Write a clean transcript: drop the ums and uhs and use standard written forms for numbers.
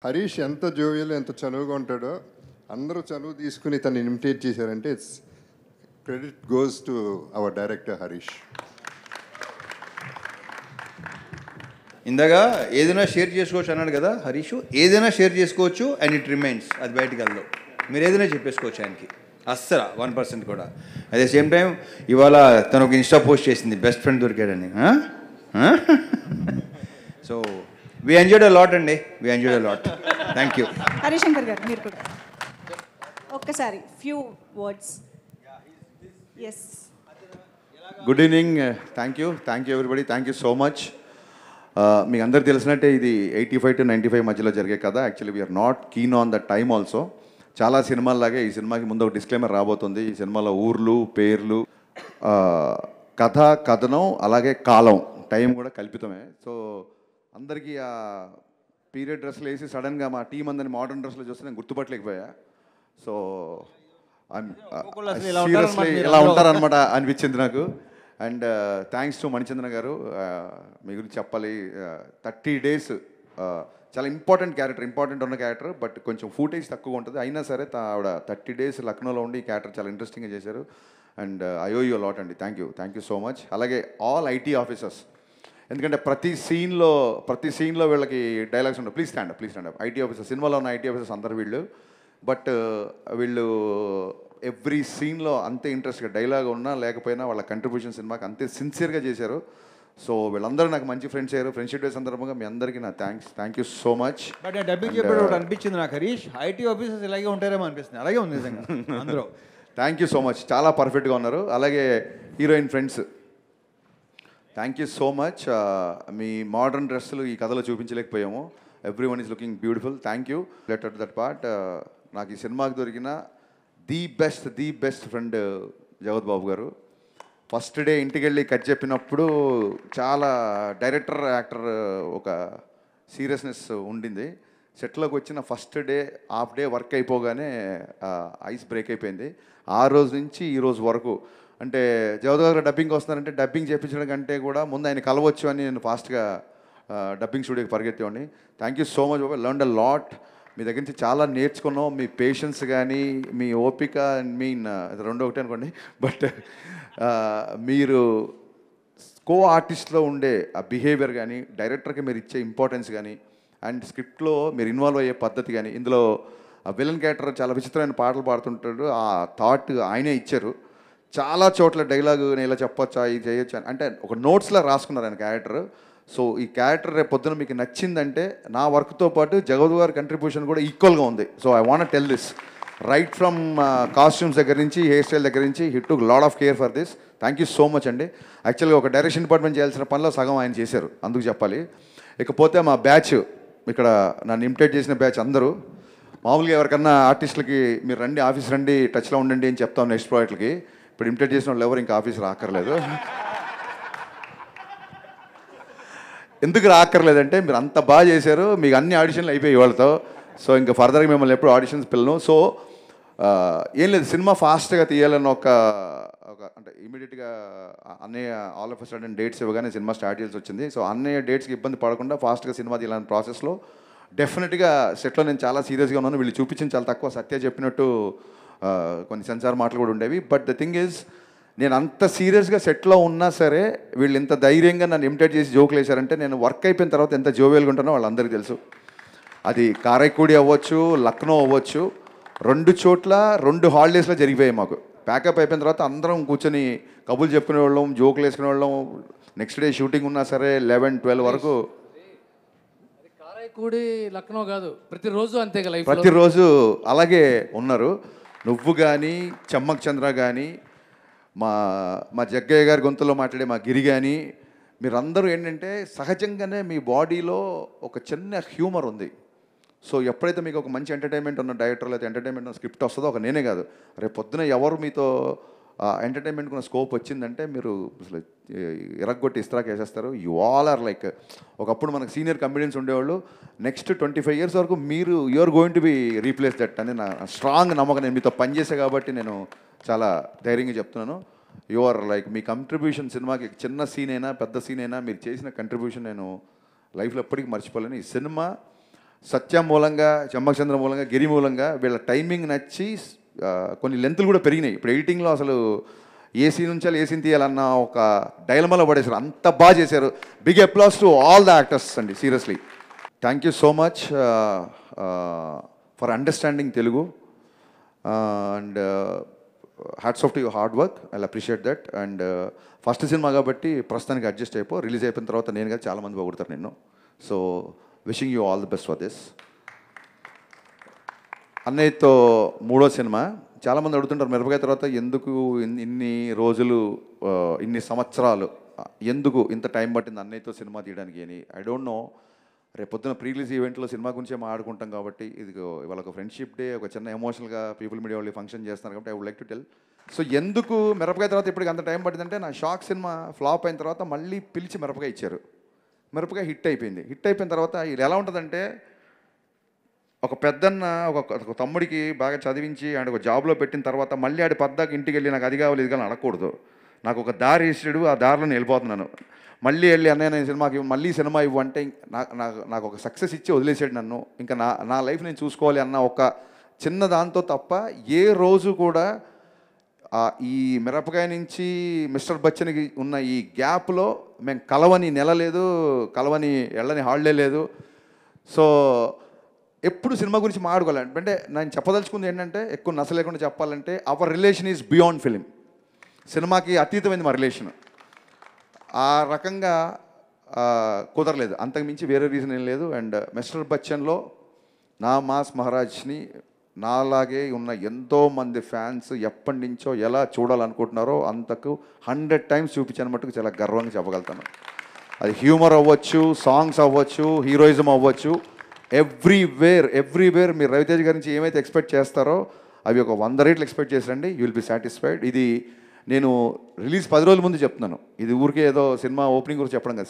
హరీష్ ఎంత జోవియల్ ఎంత చనువుగా ఉంటాడో అందరూ చనువు తీసుకుని తను ఇమిటేట్ చేశారంటే it's credit goes to our director Harish. ఇందాక ఏదైనా షేర్ చేసుకోవచ్చు అన్నాడు కదా హరీష్, ఏదైనా షేర్ చేసుకోవచ్చు అండ్ ఇట్ రిమైన్స్, అది బయటికి వెళ్దాం. మీరు ఏదైనా చెప్పేసుకోవచ్చు ఆయనకి, అస్సలు 1% కూడా. అట్ ద సేమ్ టైం ఇవాళ తను ఒక ఇన్స్టా పోస్ట్ చేసింది బెస్ట్ ఫ్రెండ్ దొరికాడని. So we enjoyed a lot అండి, we enjoyed a lot. Thank you. Harishankar గారు మీరు కూడా ఒక్కసారి few words. Yes, good evening, thank you everybody, thank you so much. మీకు అందరికి తెలిసినట్టే ఇది 85 to 95 మధ్యలో జరిగే కథ. Actually we're not keen on the time also. చాలా సినిమాల్లాగే ఈ సినిమాకి ముందు ఒక డిస్క్లైమర్ రాబోతుంది. ఈ సినిమాలో ఊర్లు, పేర్లు, కథ, కథనం, అలాగే కాలం, టైం కూడా కల్పితమే. సో అందరికీ ఆ పీరియడ్ డ్రెస్లు వేసి సడన్గా మా టీం అందరిని మోడర్న్ డ్రెస్లో చూస్తే నేను గుర్తుపట్టలేకపోయా. సో సీరియస్లీ ఇలా ఉంటారనమాట అనిపించింది నాకు. అండ్ థ్యాంక్స్ టు మణిచంద్ర గారు, మీ గురించి చెప్పాలి. 30 days చాలా ఇంపార్టెంట్ ఉన్న క్యారెక్టర్, బట్ కొంచెం ఫూటేజ్ తక్కువ ఉంటుంది. అయినా సరే ఆవిడ 30 days లక్నోలో ఉండి ఈ క్యారెక్టర్ చాలా ఇంట్రెస్టింగ్గా చేశారు. And I owe you lot అండి, థ్యాంక్ యూ సో మచ్. అలాగే ఆల్ ఐటీ ఆఫీసర్స్, ఎందుకంటే ప్రతి సీన్లో వీళ్ళకి డైలాగ్స్ ఉండవు. Please stand up. IT officers, సినిమాలో ఉన్న ఐటీ ఆఫీసర్స్ అందరు వీళ్ళు. బట్ వీళ్ళు ఎవ్రీ సీన్లో అంతే ఇంట్రెస్ట్గా, డైలాగ్ ఉన్నా లేకపోయినా వాళ్ళ కంట్రిబ్యూషన్ సినిమాకి అంతే సిన్సియర్గా చేశారు. సో వీళ్ళందరూ నాకు మంచి ఫ్రెండ్స్ అయ్యారు. ఫ్రెండ్షిప్ డే సందర్భంగా మీ అందరికీ నా thank you so much. But dubbing చెప్పాడు ఒకటి అనిపించింది నాకు హరీష్, ఐటీ ఆఫీసర్స్ ఇలాగే ఉంటారేమో అనిపిస్తుంది. అలాగే ఉంది నిజంగా అందరూ. థ్యాంక్ యూ సో మచ్, చాలా పర్ఫెక్ట్గా ఉన్నారు. అలాగే heroine friends, thank you so much. మీ మోడర్న్ డ్రెస్సులు ఈ కథలో చూపించలేకపోయాము. Every one is looking beautiful. Thank you. Related to that part, నాకు ఈ సినిమాకి దొరికిన ది బెస్ట్ ఫ్రెండ్ జగత్ బాబు గారు. ఫస్ట్ డే ఇంటికి వెళ్ళి కట్ చెప్పినప్పుడు చాలా డైరెక్టర్ యాక్టర్ ఒక సీరియస్నెస్ ఉండింది. సెట్లోకి వచ్చిన first day half day work అయిపోగానే ఐస్ బ్రేక్ అయిపోయింది. ఆ రోజు నుంచి ఈ రోజు వరకు, అంటే జగత్ గారు డబ్బింగ్ వస్తున్నారంటే డబ్బింగ్ చేయించడం కంటే కూడా ముందు ఆయన కలవచ్చు అని నేను ఫాస్ట్గా డబ్బింగ్ స్టూడియోకి పరిగెత్తేవాడిని. థ్యాంక్ యూ సో మచ్ బాబు, లర్న్డ్ అ లాట్. మీ దగ్గర నుంచి చాలా నేర్చుకున్నాం. మీ పేషెన్స్ కానీ, మీ ఓపిక, రెండు ఒకటే అనుకోండి. బట్ మీరు కో ఆర్టిస్ట్లో ఉండే ఆ బిహేవియర్ కానీ, డైరెక్టర్కి మీరు ఇచ్చే ఇంపార్టెన్స్ కానీ, అండ్ స్క్రిప్ట్లో మీరు ఇన్వాల్వ్ అయ్యే పద్ధతి కానీ, ఇందులో ఆ విలన్ క్యారెక్టర్ చాలా విచిత్రమైన పాటలు పాడుతుంటాడు. ఆ థాట్ ఆయనే ఇచ్చారు. చాలా చోట్ల డైలాగ్ నేను ఇలా చెప్పొచ్చా, ఇది చేయొచ్చా అంటే ఒక నోట్స్లా రాసుకున్నారు ఆయన క్యారెక్టర్. సో ఈ క్యారెక్టర్ రేపు పొద్దున మీకు నచ్చిందంటే నా వర్క్తో పాటు జగద్ గారి కంట్రిబ్యూషన్ కూడా ఈక్వల్గా ఉంది. So I want tell this, right from costumes దగ్గర నుంచి, హెయిర్ స్టైల్ దగ్గర నుంచి, he took lot of care for this. Thank you so much అండి. యాక్చువల్గా ఒక డైరెక్షన్ డిపార్ట్మెంట్ చేయాల్సిన పనిలో సగం ఆయన చేశారు, అందుకు చెప్పాలి. ఇకపోతే మా బ్యాచ్, ఇక్కడ నన్ను ఇమిటేట్ చేసిన బ్యాచ్ అందరూ, మామూలుగా ఎవరికన్నా ఆర్టిస్టులకి మీరు రండి, ఆఫీస్ రండి, టచ్లో ఉండండి అని చెప్తాం నెక్స్ట్ ప్రాజెక్ట్కి. ఇప్పుడు ఇమిటేట్ చేసిన వాళ్ళు ఎవరు ఇంకా ఆఫీస్ రాక్కర్లేదు. ఎందుకు రాక్కర్లేదంటే మీరు అంత బాగా చేశారు, మీకు అన్ని ఆడిషన్లు అయిపోయాయి వాళ్ళతో. సో ఇంకా ఫర్దర్గా మిమ్మల్ని ఎప్పుడు ఆడిషన్స్ పిల్లను. సో ఏం లేదు, సినిమా ఫాస్ట్గా తీయాలని ఒక అంటే ఇమీడియట్గా అన్నయ్య ఆల్ ఆఫ్ సడన్ డేట్స్ ఇవ్వగానే సినిమా స్టార్ట్ చేయాల్సి వచ్చింది. సో అన్నయ్య డేట్స్కి ఇబ్బంది పడకుండా ఫాస్ట్గా సినిమా తీయాలని ప్రాసెస్లో డెఫినెట్గా సెట్లో నేను చాలా సీరియస్గా ఉన్నాను. వీళ్ళు చూపించింది చాలా తక్కువ, సత్య చెప్పినట్టు కొన్ని సెన్సార్ మాటలు కూడా ఉండేవి. బట్ ద థింగ్ ఈజ్, నేను అంత సీరియస్గా సెట్లో ఉన్నా సరే వీళ్ళు ఇంత ధైర్యంగా నన్ను ఇమిటేట్ చేసి జోకులు వేశారంటే నేను వర్క్ అయిపోయిన తర్వాత ఎంత జోవియల్గా ఉంటానో వాళ్ళందరికీ తెలుసు. అది కారైకూడి అవ్వచ్చు, లక్నో అవ్వచ్చు, 2 చోట్ల 2 హాలిడేస్లో జరిగిపోయాయి మాకు. ప్యాకప్ అయిపోయిన తర్వాత అందరం కూర్చొని కబుర్లు చెప్పుకునే వాళ్ళం, జోకులు వేసుకునే వాళ్ళం. నెక్స్ట్ డే షూటింగ్ ఉన్నా సరే 11-12 వరకు. కారైకూడి లక్నో కాదు, ప్రతిరోజు అంతే కదా, ప్రతిరోజు అలాగే ఉన్నారు. నువ్వు కానీ, చమ్మక్ చంద్ర కానీ, మా జగ్గయ్య గారి గొంతులో మాట్లాడే మా గిరి కానీ, మీరందరూ ఏంటంటే సహజంగానే మీ బాడీలో ఒక చిన్న హ్యూమర్ ఉంది. సో ఎప్పుడైతే మీకు ఒక మంచి ఎంటర్టైన్మెంట్ ఉన్న డైరెక్టర్ లేదా ఎంటర్టైన్మెంట్ ఉన్న స్క్రిప్ట్ వస్తుందో, ఒక నేనే కాదు, రేపు పొద్దున ఎవరు మీతో ఎంటర్టైన్మెంట్ ఉన్న స్కోప్ వచ్చిందంటే మీరు అసలు ఇరగ్గొట్టి ఇస్త్రాక్ వేసేస్తారు. యు ఆల్ ఆర్ లైక్, ఒకప్పుడు మనకు సీనియర్ కమెడియన్స్ ఉండేవాళ్ళు, నెక్స్ట్ 25 years వరకు మీరు are going to be replace that అని నా స్ట్రాంగ్ నమ్మకం. నేను మీతో పనిచేసే కాబట్టి నేను చాలా ధైర్యంగా చెప్తున్నాను. యు ఆర్ లైక్, మీ కంట్రిబ్యూషన్ సినిమాకి చిన్న సీన్ అయినా పెద్ద సీన్ అయినా మీరు చేసిన కంట్రిబ్యూషన్ నేను లైఫ్లో ఎప్పటికీ మర్చిపోలేను. ఈ సినిమా సత్యం మూలంగా, చెమ్మచంద్ర మూలంగా, గిరి మూలంగా వీళ్ళ టైమింగ్ నచ్చి కొన్ని లెంతులు కూడా పెరిగినాయి. ఇప్పుడు ఎడిటింగ్లో అసలు ఏసీ నుంచి ఏసీని తీయాలన్న ఒక డైలమాలో పడేశారు. అంత బాగా చేశారు. Big applause to all the actors అండి, seriously. Thank you so much for understanding Telugu and hats off to your hard work. I appreciate that. And first cinema కాబట్టి ప్రస్తుతానికి అడ్జస్ట్ అయిపో. రిలీజ్ అయిపోయిన తర్వాత నేను కదా చాలామంది పొగుడతారు నిన్ను. So wishing you all the best for this. అన్నయ్యతో 3వ సినిమా. చాలామంది అడుగుతుంటారు మిరపకాయ తర్వాత ఎందుకు ఇన్ని రోజులు, ఇన్ని సంవత్సరాలు, ఎందుకు ఇంత టైం పట్టింది అన్నయ్యతో సినిమా తీయడానికి అని. I don't know. రేపొద్దున ప్రీ రిలీజ్ ఈవెంట్లో సినిమా గురించే మాట్లాడుకుంటాం కాబట్టి, ఇది ఇవాళ ఒక ఫ్రెండ్షిప్ డే, ఒక చిన్న ఎమోషనల్గా పీపుల్ మీడియా వాళ్ళు ఫంక్షన్ చేస్తున్నారు కాబట్టి I would like to tell. So ఎందుకు మిరపకాయ తర్వాత ఇప్పటికి అంత టైం పట్టిందంటే, నా షాక్ సినిమా ఫ్లాప్ అయిన తర్వాత మళ్ళీ పిలిచి మిరపకాయ ఇచ్చారు. మిరపకాయ హిట్ అయిపోయింది. హిట్ అయిపోయిన తర్వాత ఇది ఎలా ఉంటుందంటే, ఒక పెద్దన్న ఒక తమ్ముడికి బాగా చదివించి ఆడ ఒక జాబ్లో పెట్టిన తర్వాత మళ్ళీ ఆడి పద్దాకి ఇంటికి వెళ్ళి నాకు అది కావాలి ఇది కావాలి అడగకూడదు. నాకు ఒక దారి ఇస్తాడు, ఆ దారిలో నేను వెళ్ళిపోతున్నాను. మళ్ళీ వెళ్ళి అన్నయ్య నేను సినిమాకి మళ్ళీ సినిమా ఇవ్వు అంటే నాకు ఒక సక్సెస్ ఇచ్చి వదిలేసాడు నన్ను. ఇంకా నా లైఫ్ నేను చూసుకోవాలి అన్న ఒక చిన్న దాంతో తప్ప ఏ రోజు కూడా ఈ మిరపకాయ నుంచి మిస్టర్ బచ్చన్కి ఉన్న ఈ గ్యాప్లో మేము కలవని నెల లేదు, కలవని వెళ్ళని హాలిడే లేదు. సో ఎప్పుడు సినిమా గురించి మాట్లాడుకోవాలి. అంటే నేను చెప్పదలుచుకుంది ఏంటంటే, ఎక్కువ నస లేకుండా చెప్పాలంటే, hour relation is beyond film. సినిమాకి అతీతమైంది మా రిలేషన్. ఆ రకంగా కుదరలేదు, అంతకుమించి వేరే రీజన్ ఏం లేదు. అండ్ మిస్టర్ బచ్చన్లో నా మాస్ మహారాజ్ని నాలాగే ఉన్న ఎంతోమంది ఫ్యాన్స్ ఎప్పటి నుంచో ఎలా చూడాలనుకుంటున్నారో అంతకు 100 times చూపించాను మట్టుకు చాలా గర్వంగా చెప్పగలుగుతాను. అది హ్యూమర్ అవ్వచ్చు, సాంగ్స్ అవ్వచ్చు, హీరోయిజం అవ్వచ్చు, ఎవ్రీవేర్ మీరు రవితేజ్ గారి నుంచి ఏమైతే ఎక్స్పెక్ట్ చేస్తారో అవి ఒక 100 రెట్లు ఎక్స్పెక్ట్ చేసండి. You will be satisfied. ఇది నేను రిలీజ్ 10 రోజుల ముందు చెప్తున్నాను. ఇది ఊరికే ఏదో సినిమా ఓపెనింగ్ గురించి చెప్పడం కాదు.